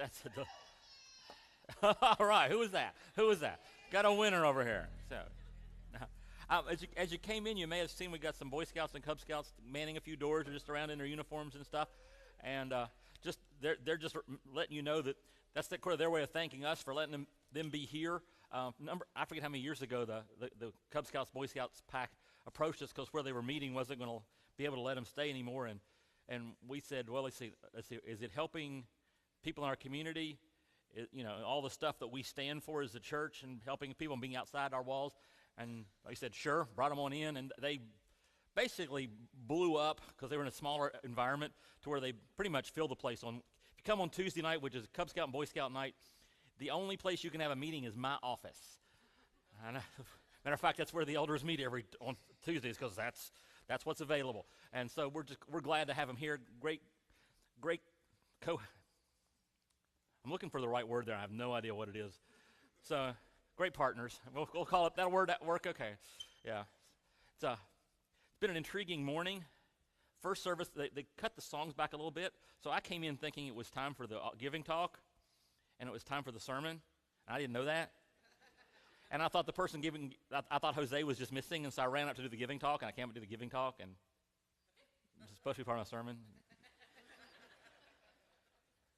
That's all right. Who was that? Who was that? Got a winner over here. So, as you came in, you may have seen we got some Boy Scouts and Cub Scouts manning a few doors or just around in their uniforms and stuff, and just they're just letting you know that that's their way of thanking us for letting them be here. I forget how many years ago the Cub Scouts Boy Scouts pack approached us because where they were meeting wasn't going to be able to let them stay anymore, and we said, well, let's see, is it helping people in our community? All the stuff that we stand for as a church and helping people and being outside our walls. And they said, sure, brought them on in, and they basically blew up because they were in a smaller environment to where they pretty much filled the place. If you come on Tuesday night, which is Cub Scout and Boy Scout night, the only place you can have a meeting is my office. And matter of fact, that's where the elders meet on Tuesdays because that's what's available. And so we're glad to have them here. Great I'm looking for the right word there. I have no idea what it is. So, great partners. We'll call it that word at work. Okay. Yeah. It's been an intriguing morning. First service, they cut the songs back a little bit. So I came in thinking it was time for the giving talk, and it was time for the sermon. I didn't know that. And I thought the person I thought Jose was just missing, and so I ran up to do the giving talk, and I came up to do the giving talk, and it was supposed to be part of my sermon.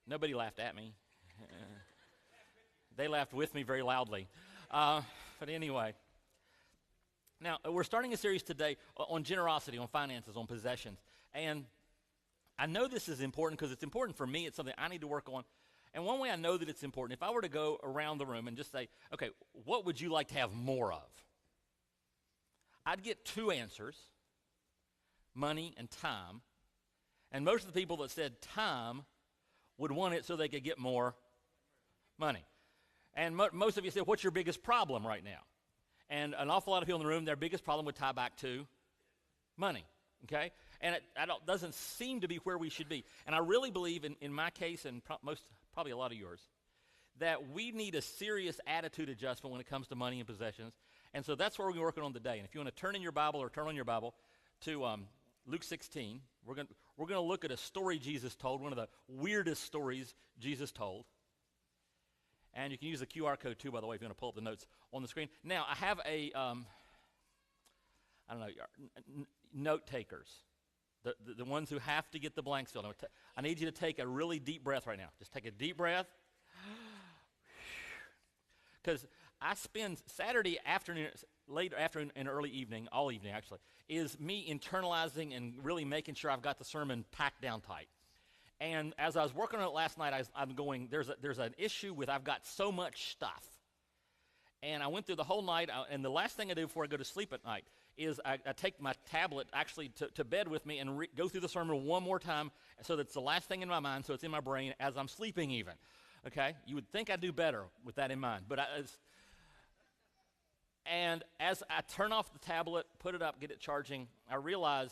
Nobody laughed at me. They laughed with me very loudly. But anyway, now we're starting a series today on generosity, on finances, on possessions. And I know this is important because it's important for me. It's something I need to work on. And one way I know that it's important, if I were to go around the room and just say, okay, what would you like to have more of? I'd get two answers, money and time. And most of the people that said time would want it so they could get more money. And most of you say, what's your biggest problem right now? And an awful lot of people in the room, their biggest problem would tie back to money, okay? And it doesn't seem to be where we should be. And I really believe, in my case and probably a lot of yours, that we need a serious attitude adjustment when it comes to money and possessions. And so that's what we're working on today. And if you want to turn on your Bible to Luke 16, we're going to look at a story Jesus told, one of the weirdest stories Jesus told. And you can use the QR code too, by the way, if you want to pull up the notes on the screen. Now, I have note takers, the ones who have to get the blanks filled. I need you to take a really deep breath right now. Just take a deep breath. Because I spend Saturday afternoon, late afternoon and early evening, all evening actually, is me internalizing and really making sure I've got the sermon packed down tight. And as I was working on it last night, I'm going, there's an issue with I've got so much stuff. And I went through the whole night, and the last thing I do before I go to sleep at night is I take my tablet actually to bed with me and go through the sermon one more time so that's the last thing in my mind, so it's in my brain as I'm sleeping even. Okay? You would think I'd do better with that in mind. And as I turn off the tablet, put it up, get it charging, I realize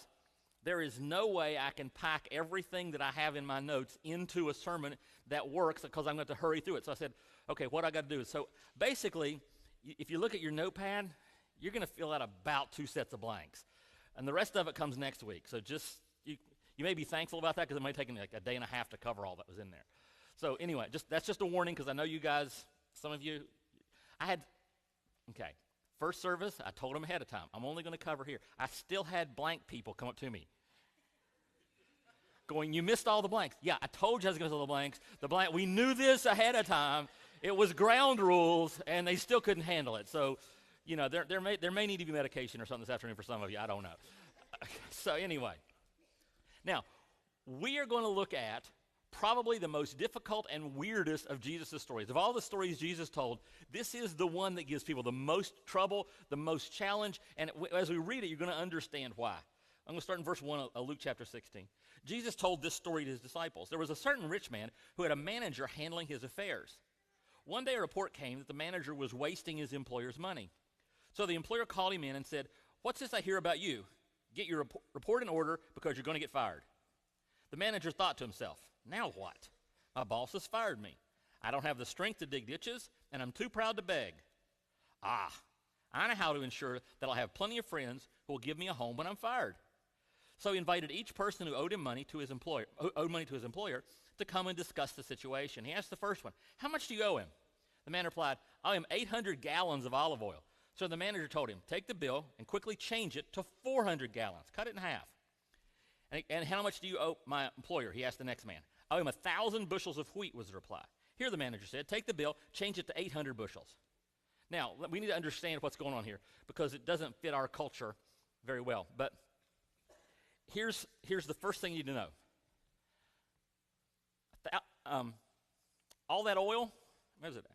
there is no way I can pack everything that I have in my notes into a sermon that works because I'm going to hurry through it. So I said, okay, what I got to do is, so basically, if you look at your notepad, you're going to fill out about 2 sets of blanks. And the rest of it comes next week. So just, you may be thankful about that because it might take me like a day and a half to cover all that was in there. So anyway, that's just a warning because I know you guys, some of you, first service, I told them ahead of time, I'm only going to cover here. I still had blank people come up to me. Going, you missed all the blanks. Yeah, I told you I was going to miss all the blanks. We knew this ahead of time. It was ground rules, and they still couldn't handle it. So, there may need to be medication or something this afternoon for some of you. I don't know. So anyway, now, we are going to look at probably the most difficult and weirdest of Jesus' stories. Of all the stories Jesus told, this is the one that gives people the most trouble, the most challenge, and as we read it, you're going to understand why. I'm going to start in verse 1 of Luke chapter 16. Jesus told this story to his disciples. There was a certain rich man who had a manager handling his affairs. One day a report came that the manager was wasting his employer's money. So the employer called him in and said, "What's this I hear about you? Get your report in order because you're going to get fired." The manager thought to himself, "Now what? My boss has fired me. I don't have the strength to dig ditches, and I'm too proud to beg. I know how to ensure that I'll have plenty of friends who will give me a home when I'm fired." So he invited each person who owed money to his employer to come and discuss the situation. He asked the first one, "How much do you owe him?" The man replied, "I owe him 800 gallons of olive oil." So the manager told him, "Take the bill and quickly change it to 400 gallons. Cut it in half." And how much do you owe my employer? He asked the next man. "I owe him 1,000 bushels of wheat," was the reply. Here the manager said, "Take the bill, change it to 800 bushels. Now, we need to understand what's going on here because it doesn't fit our culture very well. But here's the first thing you need to know. All that oil, what is it?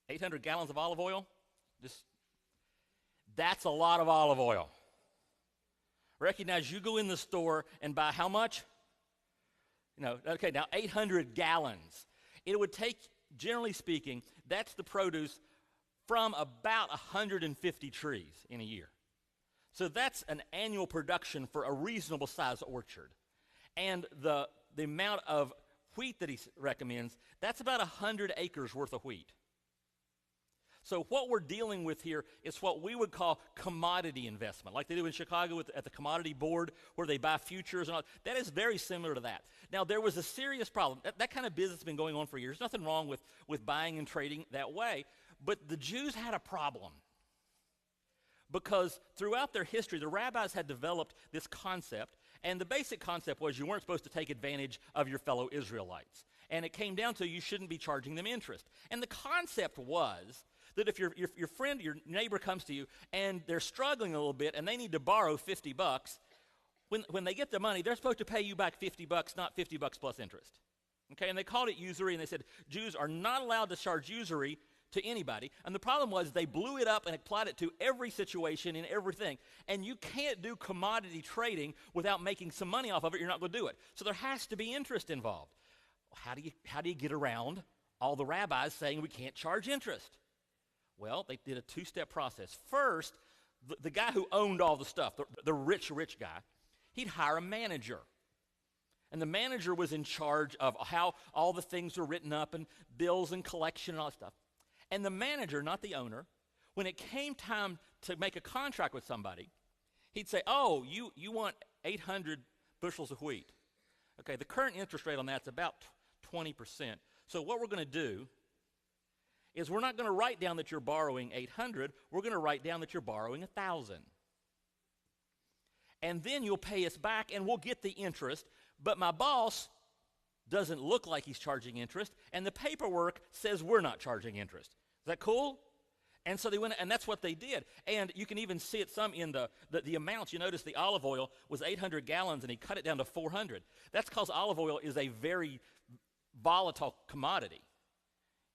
800 gallons of olive oil? That's a lot of olive oil. Recognize you go in the store and buy how much? Now 800 gallons. It would take, generally speaking, that's the produce from about 150 trees in a year. So that's an annual production for a reasonable size orchard. And the amount of wheat that he recommends, that's about 100 acres worth of wheat. So what we're dealing with here is what we would call commodity investment, like they do in Chicago at the commodity board where they buy futures and all. That is very similar to that. Now, there was a serious problem. That kind of business has been going on for years. Nothing wrong with buying and trading that way. But the Jews had a problem because throughout their history, the rabbis had developed this concept, and the basic concept was you weren't supposed to take advantage of your fellow Israelites. And it came down to you shouldn't be charging them interest. And the concept was that if your friend, your neighbor comes to you and they're struggling a little bit and they need to borrow $50, when they get the money, they're supposed to pay you back $50, not $50 plus interest. Okay, and they called it usury, and they said Jews are not allowed to charge usury to anybody. And the problem was they blew it up and applied it to every situation and everything. And you can't do commodity trading without making some money off of it. You're not going to do it. So there has to be interest involved. How do you get around all the rabbis saying we can't charge interest? Well, they did a two-step process. First, the guy who owned all the stuff, the rich guy, he'd hire a manager. And the manager was in charge of how all the things are written up and bills and collection and all that stuff. And the manager, not the owner, when it came time to make a contract with somebody, he'd say, "Oh, you want 800 bushels of wheat." Okay, the current interest rate on that's about 20%. So what we're going to do is we're not going to write down that you're borrowing 800. We're going to write down that you're borrowing 1,000. And then you'll pay us back, and we'll get the interest. But my boss doesn't look like he's charging interest, and the paperwork says we're not charging interest. Is that cool? And so they went, and that's what they did. And you can even see it some in the amounts. You notice the olive oil was 800 gallons, and he cut it down to 400. That's because olive oil is a very volatile commodity.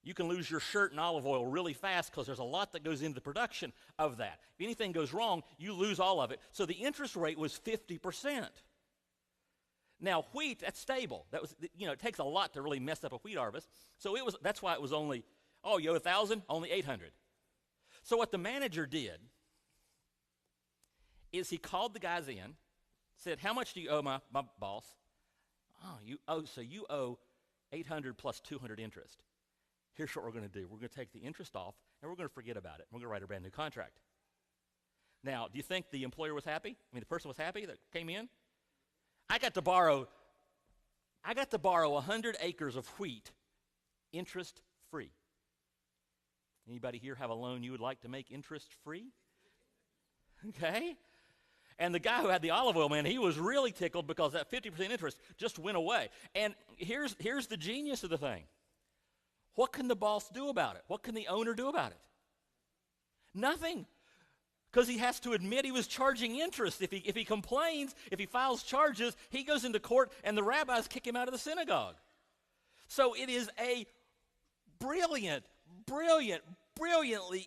You can lose your shirt in olive oil really fast because there's a lot that goes into the production of that. If anything goes wrong, you lose all of it. So the interest rate was 50%. Now, wheat, that's stable. That was, it takes a lot to really mess up a wheat harvest. So that's why it was only, you owe 1,000, only 800. So what the manager did is he called the guys in, said, "How much do you owe my boss?" "Oh, you owe 800 plus 200 interest. Here's what we're going to do. We're going to take the interest off, and we're going to forget about it. We're going to write a brand new contract." Now, do you think the employer was happy? The person was happy that came in? I got to borrow 100 acres of wheat, interest free. Anybody here have a loan you would like to make interest free? Okay. And the guy who had the olive oil, man, he was really tickled because that 50% interest just went away. And here's the genius of the thing. What can the boss do about it? What can the owner do about it? Nothing. Because he has to admit he was charging interest. If he complains, if he files charges, he goes into court and the rabbis kick him out of the synagogue. So it is a brilliantly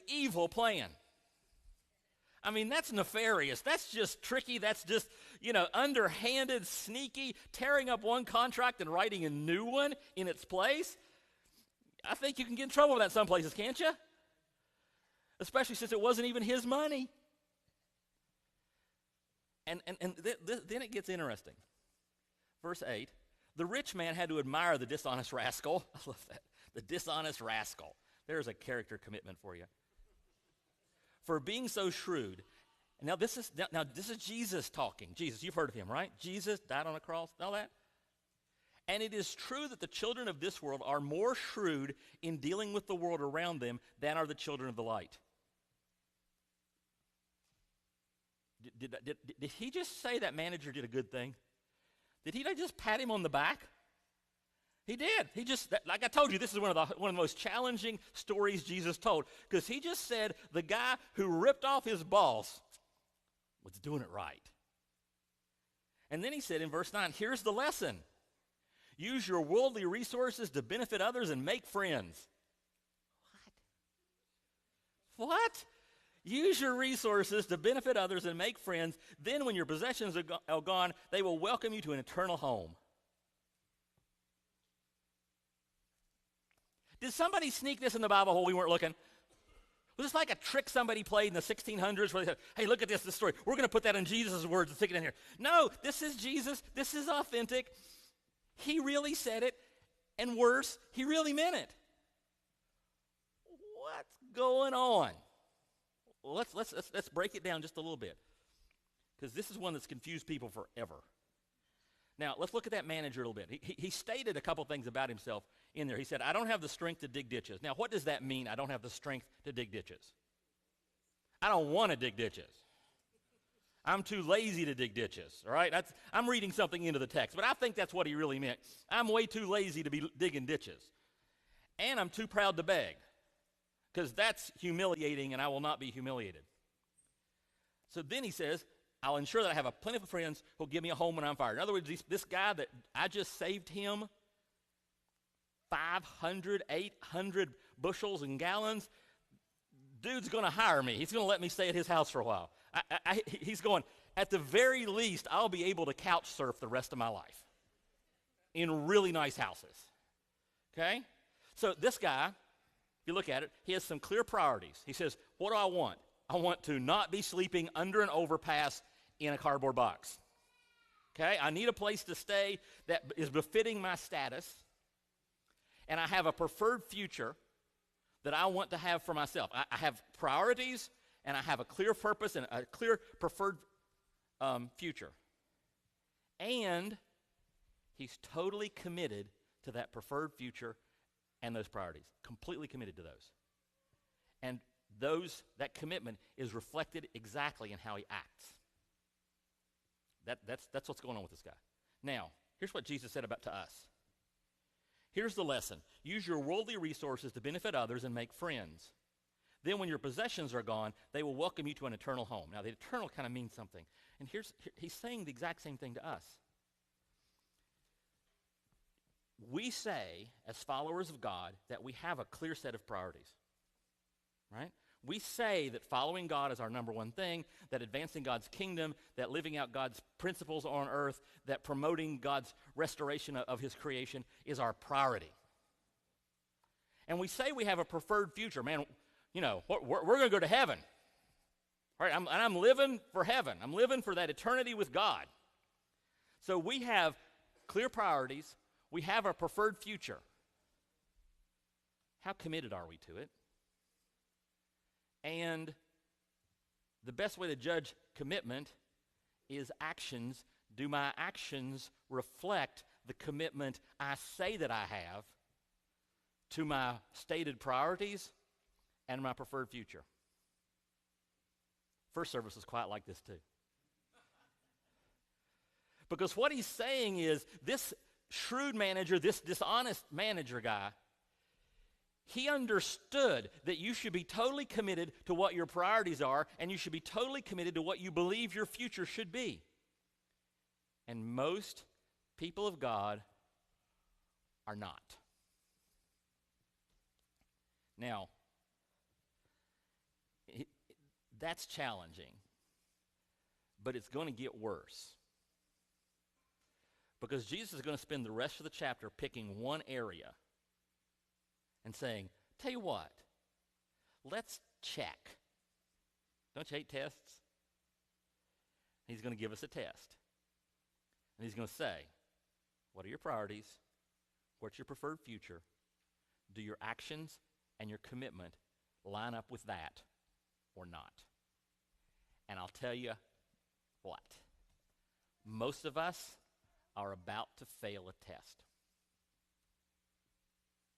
evil plan. That's nefarious. That's just tricky. That's just, underhanded, sneaky, tearing up one contract and writing a new one in its place. I think you can get in trouble with that some places, can't you? Especially since it wasn't even his money. And then it gets interesting. Verse 8, the rich man had to admire the dishonest rascal. I love that. The dishonest rascal. There's a character commitment for you. For being so shrewd, Now this is Jesus talking. Jesus, you've heard of him, right? Jesus died on a cross, all that. And it is true that the children of this world are more shrewd in dealing with the world around them than are the children of the light. Did he just say that manager did a good thing? Did he just pat him on the back? He did. Like I told you, this is one of the most challenging stories Jesus told, because he just said the guy who ripped off his boss was doing it right. And then he said in verse 9, here's the lesson. Use your worldly resources to benefit others and make friends. What? Use your resources to benefit others and make friends. Then when your possessions are gone, they will welcome you to an eternal home. Did somebody sneak this in the Bible while we weren't looking? Was this like a trick somebody played in the 1600s where they said, hey, look at this story. We're going to put that in Jesus' words and stick it in here. No, this is Jesus. This is authentic. He really said it, and worse, he really meant it. What's going on? Well, let's break it down just a little bit, because this is one that's confused people forever. Now, let's look at that manager a little bit. He stated a couple things about himself in there. He said, I don't have the strength to dig ditches. Now, what does that mean, I don't have the strength to dig ditches? I don't want to dig ditches. I'm too lazy to dig ditches, all right? I'm reading something into the text, but I think that's what he really meant. I'm way too lazy to be digging ditches. And I'm too proud to beg, because that's humiliating, and I will not be humiliated. So then he says, I'll ensure that I have a plenty of friends who'll give me a home when I'm fired. In other words, this guy that I just saved him 500, 800 bushels and gallons, dude's going to hire me. He's going to let me stay at his house for a while. He's going, at the very least, I'll be able to couch surf the rest of my life in really nice houses. Okay? So this guy, if you look at it, he has some clear priorities. He says, what do I want? I want to not be sleeping under an overpass in a cardboard box. Okay? I need a place to stay that is befitting my status, and I have a preferred future that I want to have for myself. I have priorities, and I have a clear purpose and a clear preferred future. And he's totally committed to that preferred future and those priorities, completely committed to those. And that commitment is reflected exactly in how he acts. That's what's going on with this guy. Now, here's what Jesus said to us. Here's the lesson. Use your worldly resources to benefit others and make friends. Then when your possessions are gone, they will welcome you to an eternal home. Now, the eternal kind of means something. And he's saying the exact same thing to us. We say, as followers of God, that we have a clear set of priorities, right? We say that following God is our number one thing, that advancing God's kingdom, that living out God's principles on earth, that promoting God's restoration of his creation is our priority. And we say we have a preferred future. Man, you know, we're going to go to heaven. Right? I'm living for heaven. I'm living for that eternity with God. So we have clear priorities. We have a preferred future. How committed are we to it? And the best way to judge commitment is actions. Do my actions reflect the commitment I say that I have to my stated priorities and my preferred future? First service was quite like this too. Because what he's saying is this shrewd manager, this dishonest manager guy, he understood that you should be totally committed to what your priorities are, and you should be totally committed to what you believe your future should be. And most people of God are not. Now, that's challenging, but it's going to get worse. Because Jesus is going to spend the rest of the chapter picking one area and saying, tell you what, let's check. Don't you hate tests? He's going to give us a test. And he's going to say, what are your priorities? What's your preferred future? Do your actions and your commitment line up with that or not? And I'll tell you what. Most of us are about to fail a test.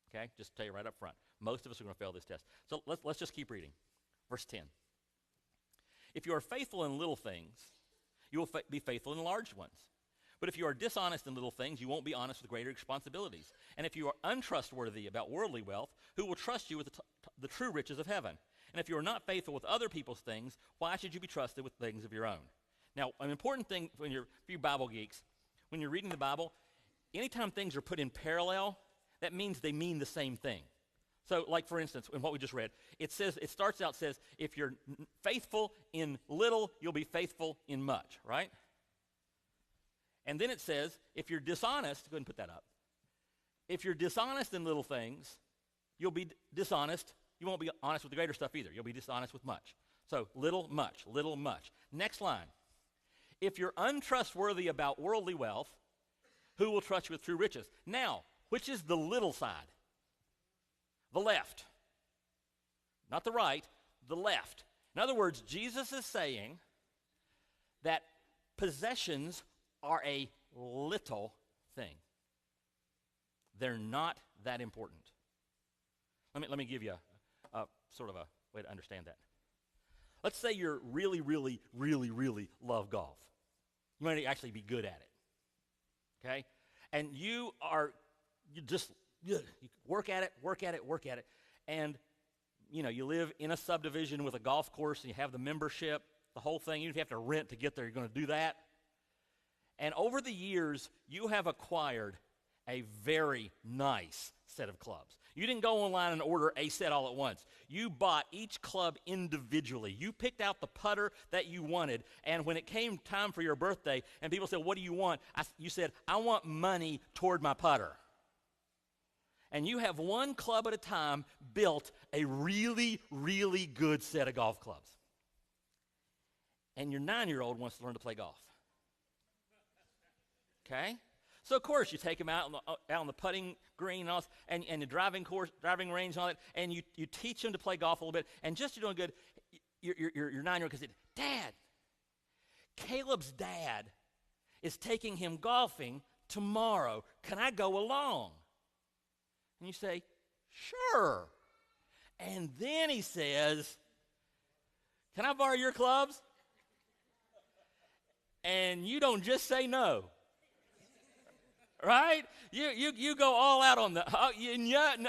Okay? Just tell you right up front. Most of us are going to fail this test. So let's just keep reading. Verse 10. If you are faithful in little things, you will be faithful in large ones. But if you are dishonest in little things, you won't be honest with greater responsibilities. And if you are untrustworthy about worldly wealth, who will trust you with the true riches of heaven? And if you are not faithful with other people's things, why should you be trusted with things of your own? Now, an important thing for you Bible geeks, when you're reading the Bible, anytime things are put in parallel, that means they mean the same thing. So, like for instance, in what we just read, it starts out says, if you're faithful in little, you'll be faithful in much, right? And then it says, if you're dishonest, go ahead and put that up. If you're dishonest in little things, you'll be dishonest. You won't be honest with the greater stuff either. You'll be dishonest with much. So, little, much, little, much. Next line. If you're untrustworthy about worldly wealth, who will trust you with true riches? Now, which is the little side? The left. Not the right, the left. In other words, Jesus is saying that possessions are a little thing. They're not that important. Let me give you a sort of a way to understand that. Let's say you're really, really, really, really love golf. You might actually be good at it. Okay? And you work at it, and you live in a subdivision with a golf course, and you have the membership, the whole thing. Even if you have to rent to get there, you're going to do that. And over the years, you have acquired a very nice set of clubs. You didn't go online and order a set all at once. You bought each club individually. You picked out the putter that you wanted, and when it came time for your birthday, and people said, what do you want? You said, I want money toward my putter. And you have one club at a time built a really, really good set of golf clubs. And your 9-year-old wants to learn to play golf. Okay? So, of course, you take him out on the putting green and the driving range and all that, and you teach him to play golf a little bit, and just you're doing good, your 9-year-old can say, Dad, Caleb's dad is taking him golfing tomorrow. Can I go along? And you say, sure. And then he says, can I borrow your clubs? And you don't just say no. Right? You go all out on the,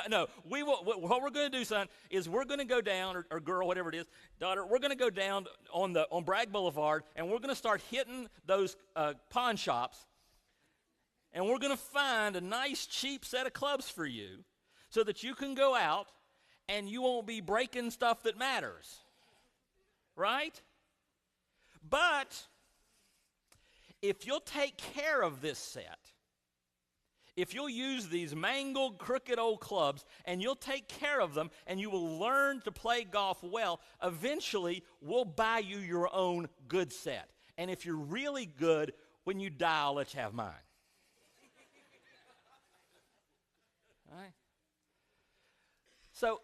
no. What we're going to do, son, is we're going to go down, or girl, whatever it is, daughter, we're going to go down on Bragg Boulevard, and we're going to start hitting those pawn shops, and we're going to find a nice, cheap set of clubs for you so that you can go out and you won't be breaking stuff that matters. Right? But if you'll take care of this set, if you'll use these mangled, crooked old clubs and you'll take care of them and you will learn to play golf well, eventually we'll buy you your own good set. And if you're really good, when you die, I'll let you have mine. All right? So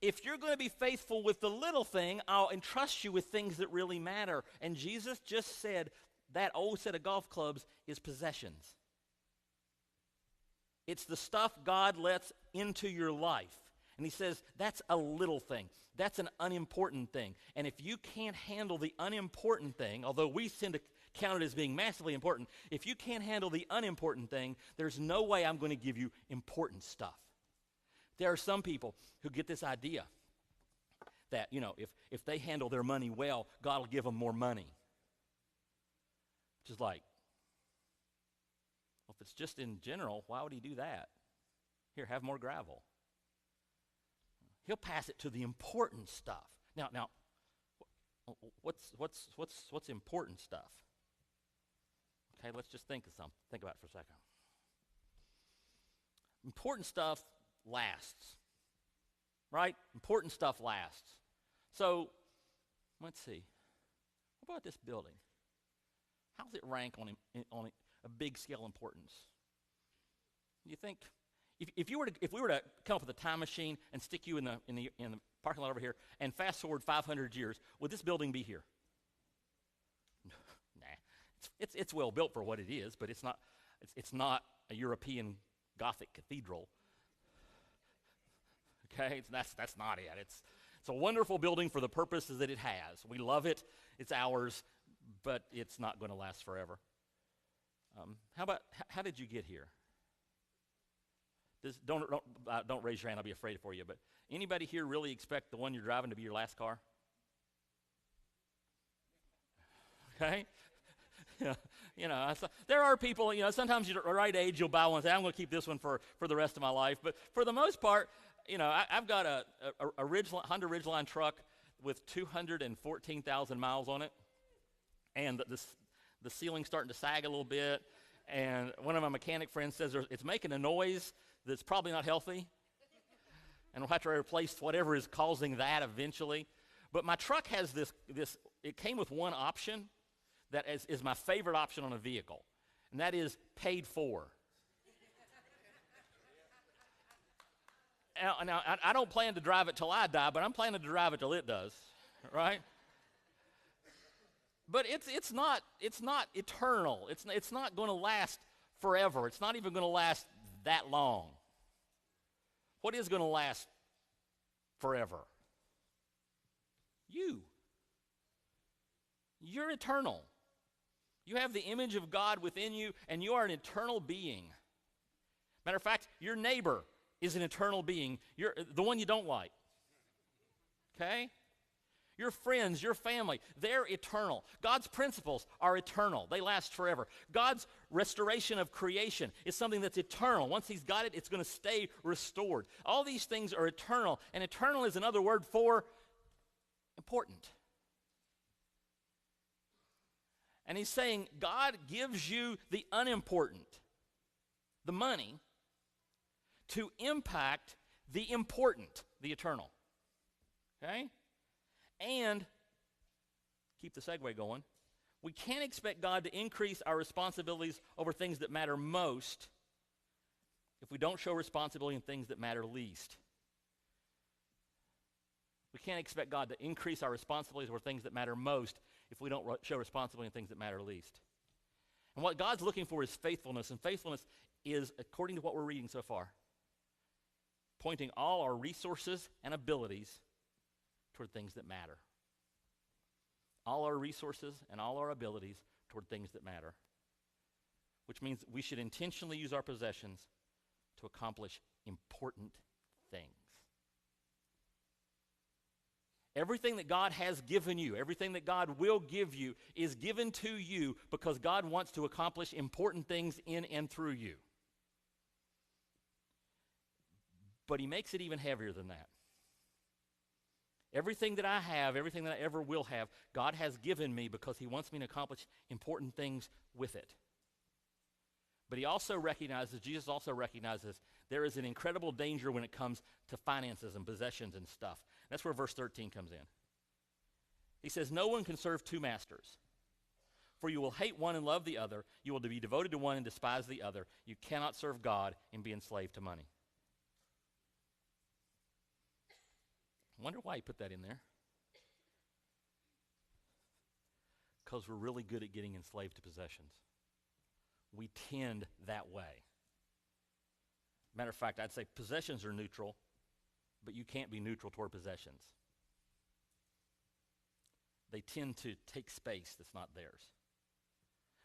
if you're going to be faithful with the little thing, I'll entrust you with things that really matter. And Jesus just said that old set of golf clubs is possessions. It's the stuff God lets into your life. And he says, that's a little thing. That's an unimportant thing. And if you can't handle the unimportant thing, although we tend to count it as being massively important, if you can't handle the unimportant thing, there's no way I'm going to give you important stuff. There are some people who get this idea that, if they handle their money well, God will give them more money. Which is like, well, if it's just in general, why would he do that? Here, have more gravel. He'll pass it to the important stuff. Now, what's important stuff? Okay, let's just think about it for a second. Important stuff lasts, right? Important stuff lasts. So, let's see. What about this building? How does it rank on a big scale importance? You think if we were to come up with a time machine and stick you in the parking lot over here and fast forward 500 years, would this building be here? It's well built for what it is, but it's not a European Gothic cathedral. Okay, that's not it. It's a wonderful building for the purposes that it has. We love it. It's ours, but it's not going to last forever. How did you get here? Don't raise your hand. I'll be afraid for you. But anybody here really expect the one you're driving to be your last car? Okay. Yeah, there are people. Sometimes you're the right age, you'll buy one and say, "I'm going to keep this one for the rest of my life." But for the most part, I've got a Honda Ridgeline truck with 214,000 miles on it, and the ceiling's starting to sag a little bit. And one of my mechanic friends says it's making a noise that's probably not healthy, and we'll have to replace whatever is causing that eventually. But my truck has this. It came with one option that is my favorite option on a vehicle, and that is paid for. Now I don't plan to drive it till I die, but I'm planning to drive it till it does, right? But it's not eternal. It's not going to last forever. It's not even going to last that long. What is going to last forever? You're eternal. You have the image of God within you, and you are an eternal being. Matter of fact, your neighbor is an eternal being. You're the one you don't like. Okay? Your friends, your family, they're eternal. God's principles are eternal. They last forever. God's restoration of creation is something that's eternal. Once he's got it, it's going to stay restored. All these things are eternal, and eternal is another word for important. And he's saying God gives you the unimportant, the money, to impact the important, the eternal. Okay? And, keep the segue going, we can't expect God to increase our responsibilities over things that matter most if we don't show responsibility in things that matter least. We can't expect God to increase our responsibilities over things that matter most if we don't show responsibility in things that matter least. And what God's looking for is faithfulness, and faithfulness is, according to what we're reading so far, pointing all our resources and abilities toward things that matter. All our resources and all our abilities toward things that matter. Which means we should intentionally use our possessions to accomplish important things. Everything that God has given you, everything that God will give you, is given to you because God wants to accomplish important things in and through you. But he makes it even heavier than that. Everything that I have, everything that I ever will have, God has given me because he wants me to accomplish important things with it. But he also recognizes, Jesus also recognizes, there is an incredible danger when it comes to finances and possessions and stuff. That's where verse 13 comes in. He says, no one can serve two masters, for you will hate one and love the other. You will be devoted to one and despise the other. You cannot serve God and be enslaved to money. I wonder why he put that in there. Because we're really good at getting enslaved to possessions. We tend that way. Matter of fact, I'd say possessions are neutral, but you can't be neutral toward possessions. They tend to take space that's not theirs.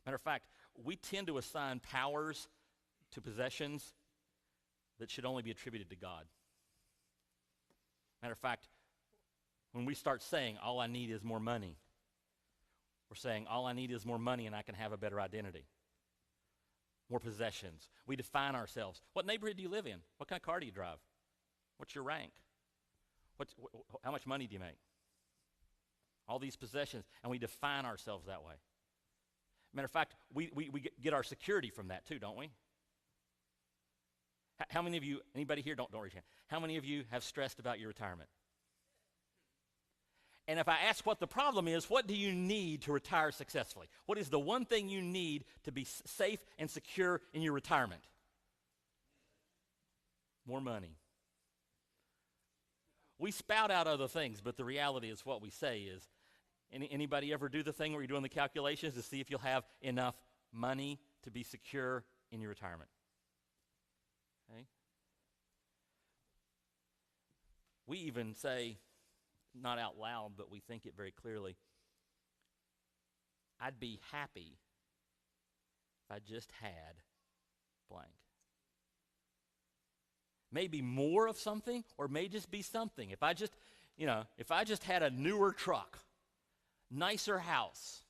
Matter of fact, we tend to assign powers to possessions that should only be attributed to God. Matter of fact, when we start saying, all I need is more money, we're saying, all I need is more money and I can have a better identity. More possessions. We define ourselves. What neighborhood do you live in? What kind of car do you drive? What's your rank? How much money do you make? All these possessions, and we define ourselves that way. Matter of fact, we get our security from that too, don't we? How many of you, anybody here, don't raise your hand. How many of you have stressed about your retirement? And if I ask what the problem is, what do you need to retire successfully? What is the one thing you need to be safe and secure in your retirement? More money. We spout out other things, but the reality is what we say is, Anybody ever do the thing where you're doing the calculations to see if you'll have enough money to be secure in your retirement? Okay? We even say, not out loud, but we think it very clearly, I'd be happy if I just had blank. Maybe more of something, or may just be something. If I just had a newer truck, nicer house,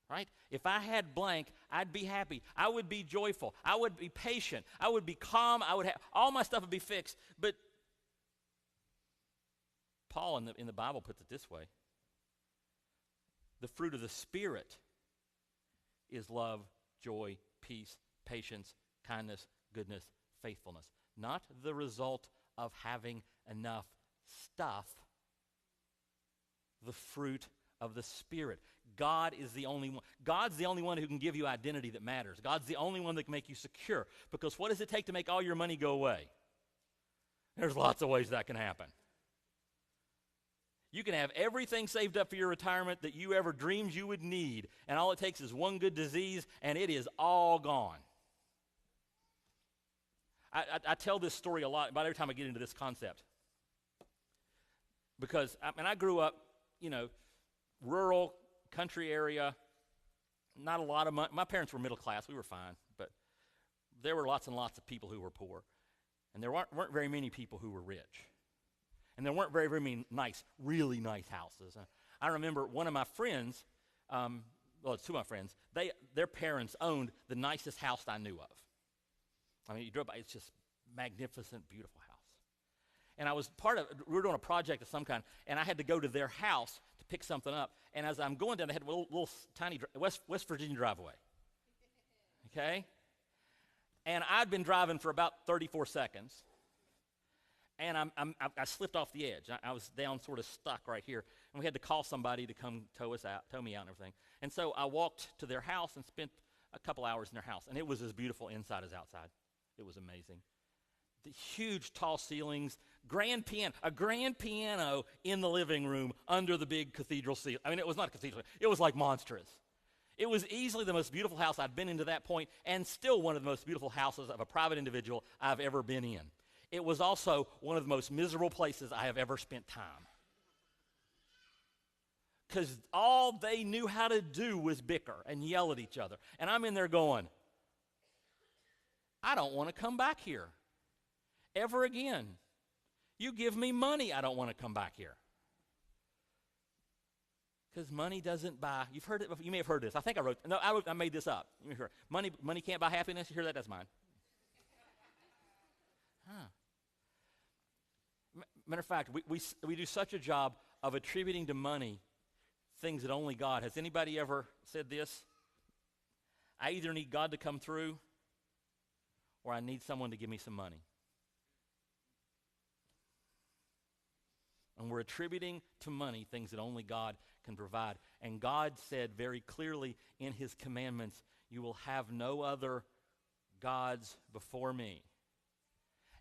right? If I had blank, I'd be happy. I would be joyful. I would be patient. I would be calm. All my stuff would be fixed. But Paul in the Bible puts it this way. The fruit of the Spirit is love, joy, peace, patience, kindness, goodness, faithfulness. Not the result of having enough stuff. The fruit of the Spirit. God is the only one. God's the only one who can give you identity that matters. God's the only one that can make you secure. Because what does it take to make all your money go away? There's lots of ways that can happen. You can have everything saved up for your retirement that you ever dreamed you would need, and all it takes is one good disease, and it is all gone. I tell this story a lot about every time I get into this concept. Because, I grew up, rural, country area, not a lot of money. My parents were middle class. We were fine. But there were lots and lots of people who were poor. And there weren't very many people who were rich. And there weren't very many really nice houses. I remember one of my friends, it's two of my friends, their parents owned the nicest house I knew of. You drove by, it's just magnificent, beautiful house. And we were doing a project of some kind, and I had to go to their house to pick something up. And as I'm going down, they had a little tiny West Virginia driveway. Okay? And I'd been driving for about 34 seconds. And I slipped off the edge. I was down sort of stuck right here. And we had to call somebody to come tow me out and everything. And so I walked to their house and spent a couple hours in their house. And it was as beautiful inside as outside. It was amazing. The huge tall ceilings, a grand piano in the living room under the big cathedral ceiling. It was not a cathedral. It was like monstrous. It was easily the most beautiful house I'd been in to that point, and still one of the most beautiful houses of a private individual I've ever been in. It was also one of the most miserable places I have ever spent time. Because all they knew how to do was bicker and yell at each other. And I'm in there going, I don't want to come back here ever again. You give me money, I don't want to come back here. Because money doesn't buy. You've heard it. You may have heard this. I think I made this up. Money can't buy happiness. You hear that? That's mine. Matter of fact, we do such a job of attributing to money things that only God. Has anybody ever said this? I either need God to come through, or I need someone to give me some money. And we're attributing to money things that only God can provide. And God said very clearly in his commandments, you will have no other gods before me.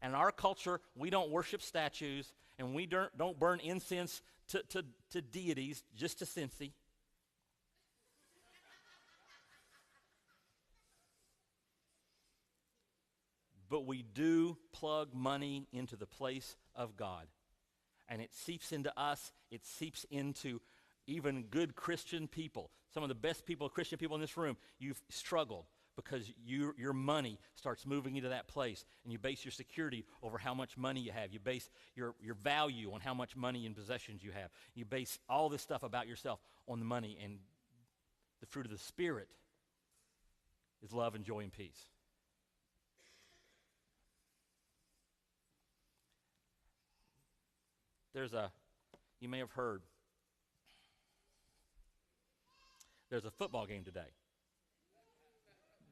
And in our culture, we don't worship statues, and we don't burn incense to deities, just to Cincy. But we do plug money into the place of God. And it seeps into us. It seeps into even good Christian people. Some of the best Christian people in this room, you've struggled because your money starts moving into that place. And you base your security over how much money you have. You base your value on how much money and possessions you have. You base all this stuff about yourself on the money. And the fruit of the Spirit is love and joy and peace. You may have heard, there's a football game today.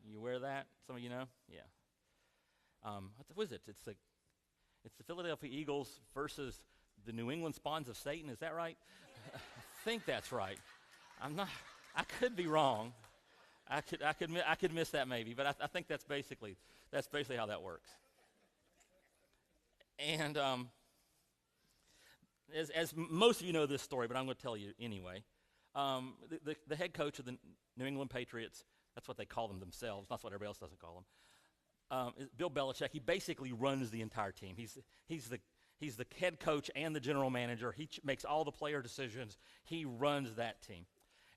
You aware of that? Some of you know? Yeah. What is it? It's the Philadelphia Eagles versus the New England Spawns of Satan. Is that right? I think that's right. I could be wrong. I could miss that maybe, but I think that's basically how that works. And as most of you know this story, but I'm going to tell you anyway. the head coach of the New England Patriots, that's what they call them themselves, that's what everybody else doesn't call them, is Bill Belichick. He basically runs the entire team. He's the head coach and the general manager. He makes all the player decisions. He runs that team.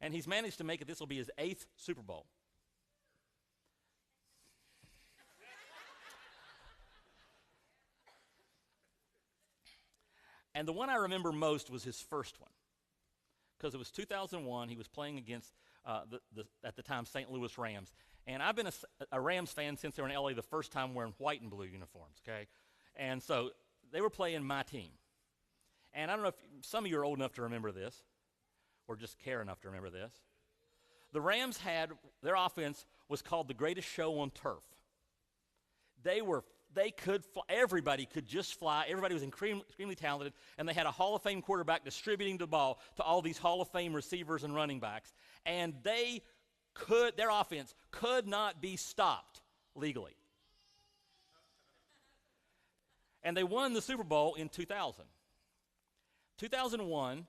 And he's managed to make it, this will be his 8th Super Bowl. And the one I remember most was his first one, because it was 2001. He was playing against, at the time, St. Louis Rams. And I've been a Rams fan since they were in L.A. the first time wearing white and blue uniforms, okay? And so they were playing my team. And I don't know if some of you are old enough to remember this, or just care enough to remember this. The Rams their offense was called the greatest show on turf. They could fly, everybody could just fly. Everybody was extremely talented, and they had a Hall of Fame quarterback distributing the ball to all these Hall of Fame receivers and running backs. And their offense could not be stopped legally. And they won the Super Bowl in 2000. 2001,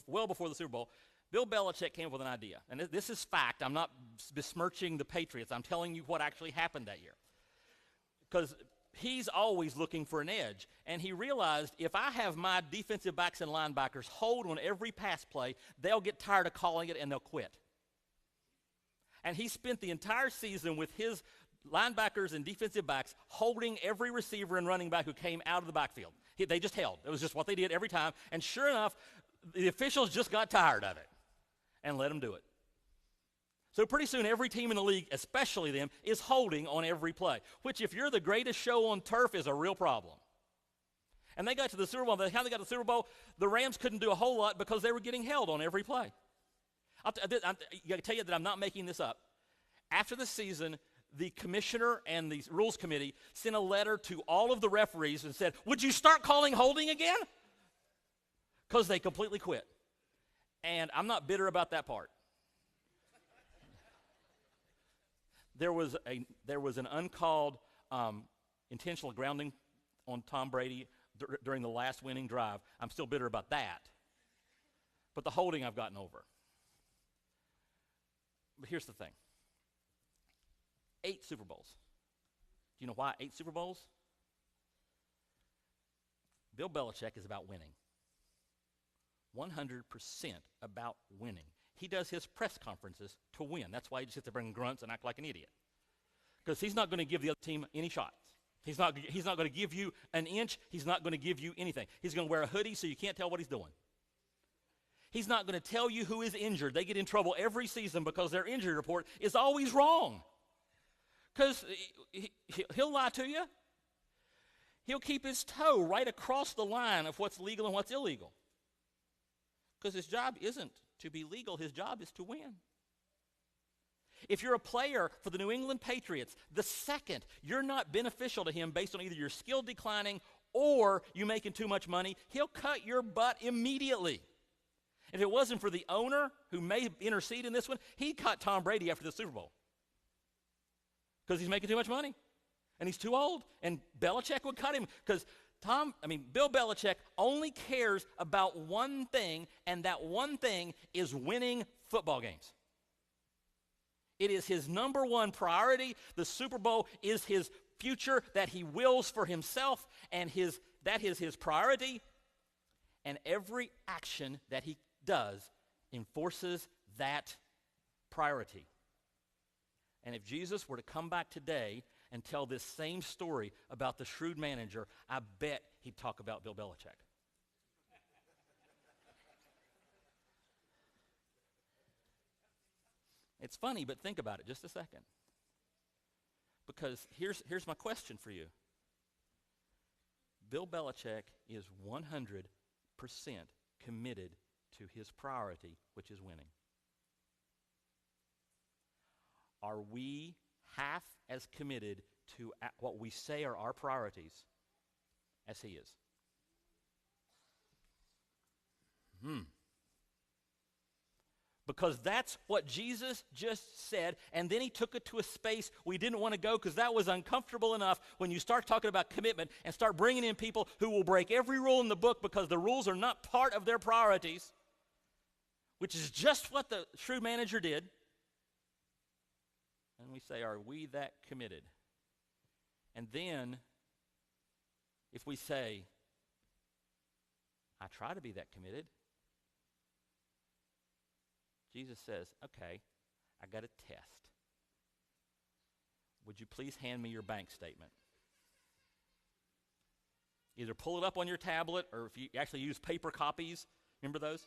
well before the Super Bowl, Bill Belichick came up with an idea. And this is fact. I'm not besmirching the Patriots. I'm telling you what actually happened that year. Because he's always looking for an edge. And he realized if I have my defensive backs and linebackers hold on every pass play, they'll get tired of calling it and they'll quit. And he spent the entire season with his linebackers and defensive backs holding every receiver and running back who came out of the backfield. They just held. It was just what they did every time. And sure enough, the officials just got tired of it and let them do it. So pretty soon every team in the league, especially them, is holding on every play, which if you're the greatest show on turf is a real problem. And they got to the Super Bowl. By the time they got to the Super Bowl, the Rams couldn't do a whole lot because they were getting held on every play. I got to tell you that I'm not making this up. After the season, the commissioner and the rules committee sent a letter to all of the referees and said, would you start calling holding again? Because they completely quit. And I'm not bitter about that part. There was an uncalled intentional grounding on Tom Brady during the last winning drive. I'm still bitter about that. But the holding I've gotten over. But here's the thing. 8 Super Bowls. Do you know why 8 Super Bowls? Bill Belichick is about winning. 100% about winning. He does his press conferences to win. That's why he just sits there and grunts and act like an idiot. Because he's not going to give the other team any shots. He's not going to give you an inch. He's not going to give you anything. He's going to wear a hoodie so you can't tell what he's doing. He's not going to tell you who is injured. They get in trouble every season because their injury report is always wrong. Because he'll lie to you. He'll keep his toe right across the line of what's legal and what's illegal. Because his job isn't to be legal. His job is to win. If you're a player for the New England Patriots, the second you're not beneficial to him based on either your skill declining or you making too much money, he'll cut your butt immediately. If it wasn't for the owner who may intercede in this one, he'd cut Tom Brady after the Super Bowl. Because he's making too much money. And he's too old. And Belichick would cut him because Bill Belichick only cares about one thing, and that one thing is winning football games. It is his number one priority. The Super Bowl is his future that he wills for himself, and that is his priority. And every action that he does enforces that priority. And if Jesus were to come back today and tell this same story about the shrewd manager, I bet he'd talk about Bill Belichick. It's funny, but think about it just a second. Because here's my question for you. Bill Belichick is 100% committed to his priority, which is winning. Are we half as committed to what we say are our priorities as he is? Because that's what Jesus just said, and then he took it to a space we didn't want to go because that was uncomfortable enough when you start talking about commitment and start bringing in people who will break every rule in the book because the rules are not part of their priorities. which is just what the shrewd manager did. And we say, are we that committed? And then, if we say, I try to be that committed, Jesus says, okay, I got a test. Would you please hand me your bank statement? Either pull it up on your tablet, or if you actually use paper copies, remember those?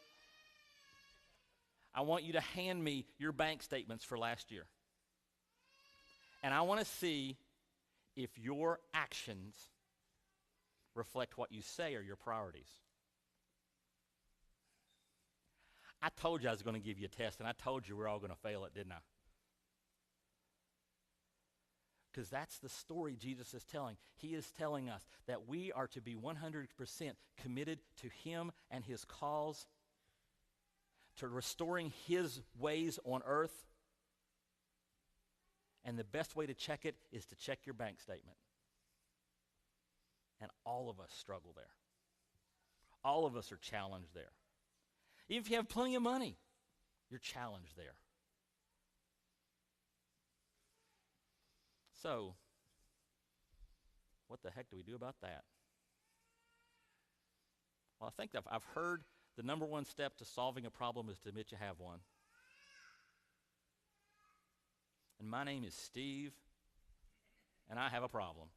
I want you to hand me your bank statements for last year. And I want to see if your actions reflect what you say are your priorities. I told you I was going to give you a test, and I told you we're all going to fail it, didn't I? Because that's the story Jesus is telling. He is telling us that we are to be 100% committed to him and his cause, to restoring his ways on earth. And the best way to check it is to check your bank statement. And all of us struggle there. All of us are challenged there. Even if you have plenty of money, you're challenged there. So, what the heck do we do about that? Well, I think I've heard the number one step to solving a problem is to admit you have one. And my name is Steve, and I have a problem.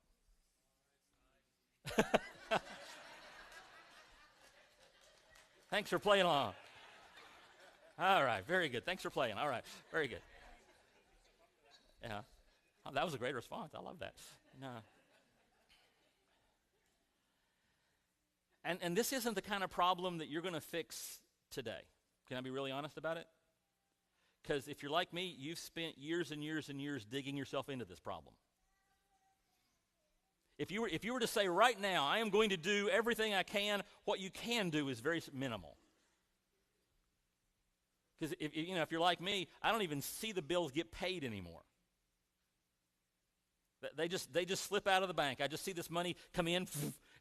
Thanks for playing along. All right, very good. Thanks for playing. All right, very good. Yeah, oh, that was a great response. I love that. No. And this isn't the kind of problem that you're going to fix today. Can I be really honest about it? Because if you're like me, you've spent years and years and years digging yourself into this problem. If you were to say right now, I am going to do everything I can, what you can do is very minimal. Because if you're like me, I don't even see the bills get paid anymore. They just slip out of the bank. I just see this money come in,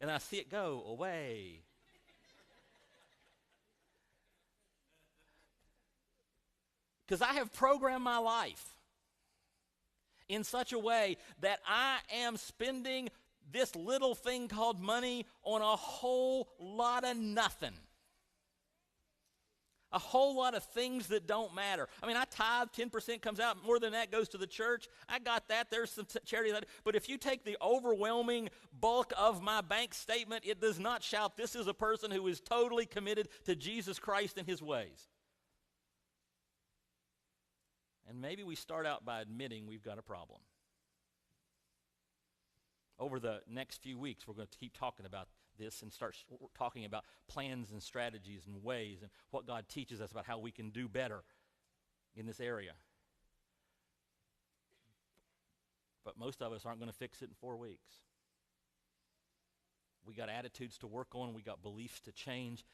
and I see it go away. Because I have programmed my life in such a way that I am spending this little thing called money on a whole lot of nothing. A whole lot of things that don't matter. I mean, I tithe, 10% comes out, more than that goes to the church. I got that. There's some charity. But if you take the overwhelming bulk of my bank statement, it does not shout, this is a person who is totally committed to Jesus Christ and his ways. And maybe we start out by admitting we've got a problem. Over the next few weeks, we're going to keep talking about this and start talking about plans and strategies and ways and what God teaches us about how we can do better in this area. But most of us aren't going to fix it in 4 weeks. We got attitudes to work on. We got beliefs to change.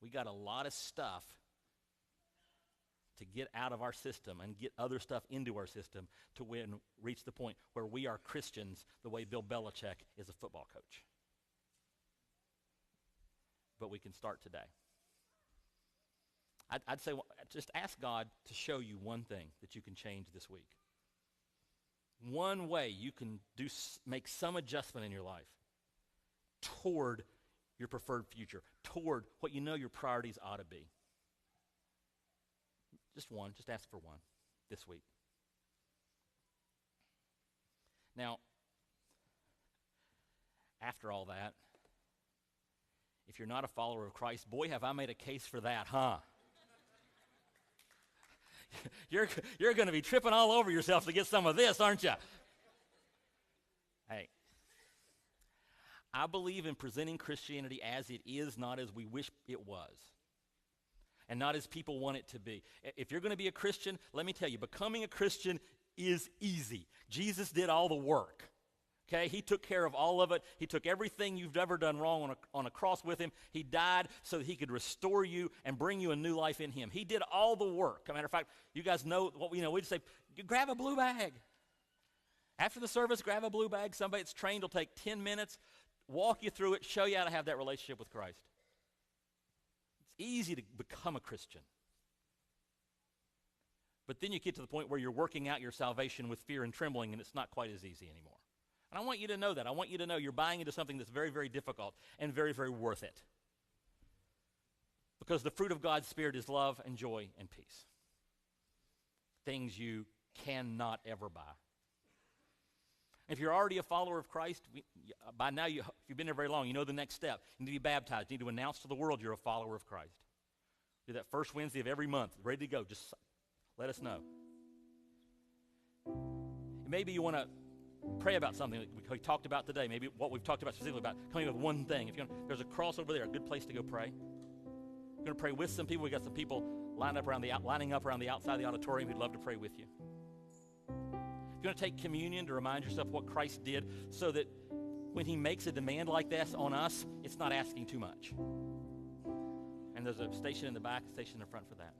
We got a lot of stuff to get out of our system and get other stuff into our system to reach the point where we are Christians the way Bill Belichick is a football coach. But we can start today. I'd say just ask God to show you one thing that you can change this week. One way you can make some adjustment in your life toward your preferred future, toward what you know your priorities ought to be. Just one. Just ask for one this week. Now, after all that, if you're not a follower of Christ, boy, have I made a case for that, huh? You're going to be tripping all over yourself to get some of this, aren't you? Hey, I believe in presenting Christianity as it is, not as we wish it was. And not as people want it to be. If you're going to be a Christian, let me tell you, becoming a Christian is easy. Jesus did all the work. Okay, he took care of all of it. He took everything you've ever done wrong on a cross with him. He died so that he could restore you and bring you a new life in him. He did all the work. As a matter of fact, you guys know what we know. We just say, grab a blue bag. After the service, grab a blue bag. Somebody that's trained will take 10 minutes, walk you through it, show you how to have that relationship with Christ. easy to become a Christian. But then you get to the point where you're working out your salvation with fear and trembling, and it's not quite as easy anymore. And I want you to know that. I want you to know you're buying into something that's very, very difficult and very, very worth it. Because the fruit of God's Spirit is love and joy and peace. Things you cannot ever buy. If you're already a follower of Christ, by now, if you've been there very long, you know the next step. You need to be baptized. You need to announce to the world you're a follower of Christ. Do that first Wednesday of every month. Ready to go. Just let us know. Maybe you want to pray about something that we talked about today. Maybe what we've talked about specifically about coming up with one thing. There's a cross over there, a good place to go pray. We're going to pray with some people. We've got some people lining up around the outside of the auditorium who'd love to pray with you. If you're going to take communion to remind yourself what Christ did so that when he makes a demand like this on us, it's not asking too much. And there's a station in the back, a station in the front for that.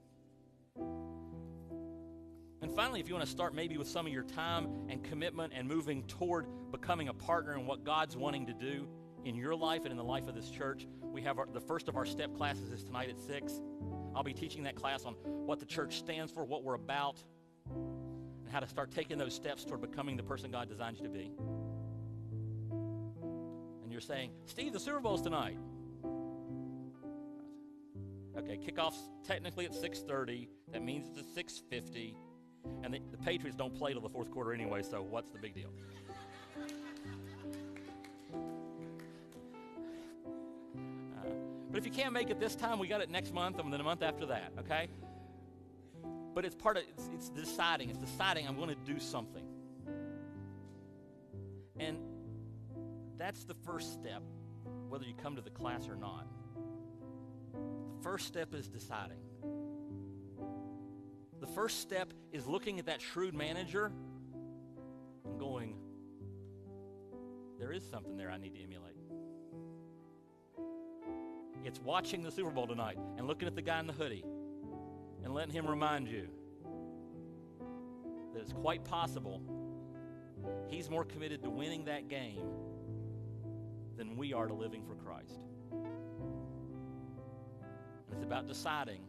And finally, if you want to start maybe with some of your time and commitment and moving toward becoming a partner in what God's wanting to do in your life and in the life of this church, we have the first of our step classes is tonight at 6. I'll be teaching that class on what the church stands for, what we're about, and how to start taking those steps toward becoming the person God designed you to be. And you're saying, Steve, the Super Bowl's tonight. Okay, kickoff's technically at 6:30. That means it's at 6:50. And the Patriots don't play till the fourth quarter anyway, so what's the big deal? But if you can't make it this time, we got it next month and then a month after that, okay? But it's it's deciding. It's deciding I'm going to do something. And that's the first step, whether you come to the class or not. The first step is deciding. The first step is looking at that shrewd manager and going, there is something there I need to emulate. It's watching the Super Bowl tonight and looking at the guy in the hoodie and letting him remind you that it's quite possible he's more committed to winning that game than we are to living for Christ. And it's about deciding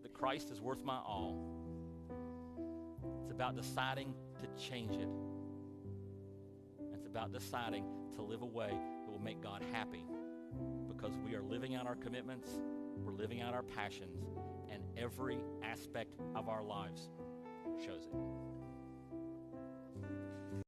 that Christ is worth my all. It's about deciding to change it. It's about deciding to live a way that will make God happy, because we are living out our commitments, we're living out our passions, and every aspect of our lives shows it.